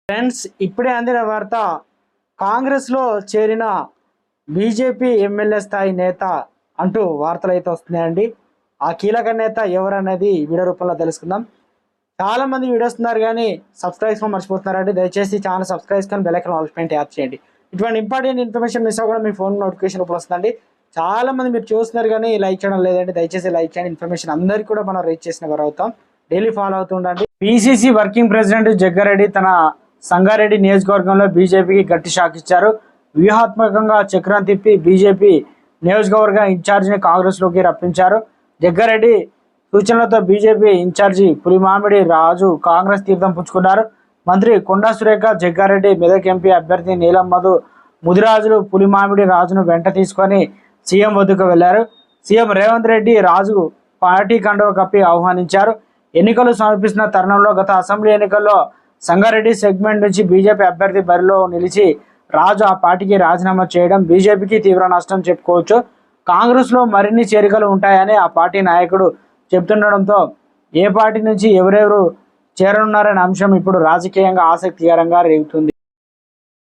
Friends, ఇప్పుడే అందిన వార్త. కాంగ్రెస్లో చేరిన బీజేపీ ఎమ్మెల్యే స్థాయి నేత అంటూ వార్తలు అయితే వస్తున్నాయండి. ఆ కీలక నేత ఎవరనేది వీడియో రూపంలో తెలుసుకుందాం. చాలా మంది వీడియోస్ ఉన్నారు కానీ సబ్స్క్రైబ్ మర్చిపోతున్నారండి. దయచేసి ఛానల్ సబ్స్క్రైబ్ చేసుకొని బెల్ ఐకాన్ ఆల్ పైన ట్యాప్ చేయండి. ఇటువంటి ఇంపార్టెంట్ ఇన్ఫర్మేషన్ మిస్ అవ్వకుండా మీ ఫోన్ నోటిఫికేషన్ రూపంలో వస్తుందండి. చాలా మంది మీరు చూస్తున్నారు కానీ లైక్ చేయడం లేదండి. దయచేసి లైక్ చేయండి. ఇన్ఫర్మేషన్ అందరికీ కూడా మనం రీచ్ చేసిన వారు అవుతాం. డైలీ ఫాలో అవుతుండండి. పిసిసి వర్కింగ్ ప్రెసిడెంట్ జగ్గారెడ్డి తన సంగారెడ్డి నియోజకవర్గంలో బీజేపీకి గట్టి షాక్ ఇచ్చారు. వ్యూహాత్మకంగా చక్రం తిప్పి బీజేపీ నియోజకవర్గ ఇన్ఛార్జిని కాంగ్రెస్లోకి రప్పించారు. జగ్గారెడ్డి సూచనలతో బీజేపీ ఇన్ఛార్జి పులిమామిడి రాజు కాంగ్రెస్ తీర్థం పుచ్చుకున్నారు. మంత్రి కొండా సురేఖ, జగ్గారెడ్డి, మెదక్ ఎంపీ అభ్యర్థి నీలం మధు ముదిరాజులు పులిమామిడి రాజును వెంట తీసుకొని సీఎం వద్దకు వెళ్లారు. సీఎం రేవంత్ రెడ్డి రాజు పార్టీ కండువ కప్పి ఆహ్వానించారు. ఎన్నికలు సమీపిస్తున్న తరుణంలో గత అసెంబ్లీ ఎన్నికల్లో సంగారెడ్డి సెగ్మెంట్ నుంచి బీజేపీ అభ్యర్థి బరిలో నిలిచి రాజు ఆ పార్టీకి రాజీనామా చేయడం బీజేపీకి తీవ్ర నష్టం చెప్పుకోవచ్చు. కాంగ్రెస్లో మరిన్ని చేరికలు ఉంటాయని ఆ పార్టీ నాయకుడు చెబుతుండడంతో ఏ పార్టీ నుంచి ఎవరెవరు చేరనున్నారనే అంశం ఇప్పుడు రాజకీయంగా ఆసక్తికరంగా రేగుతుంది.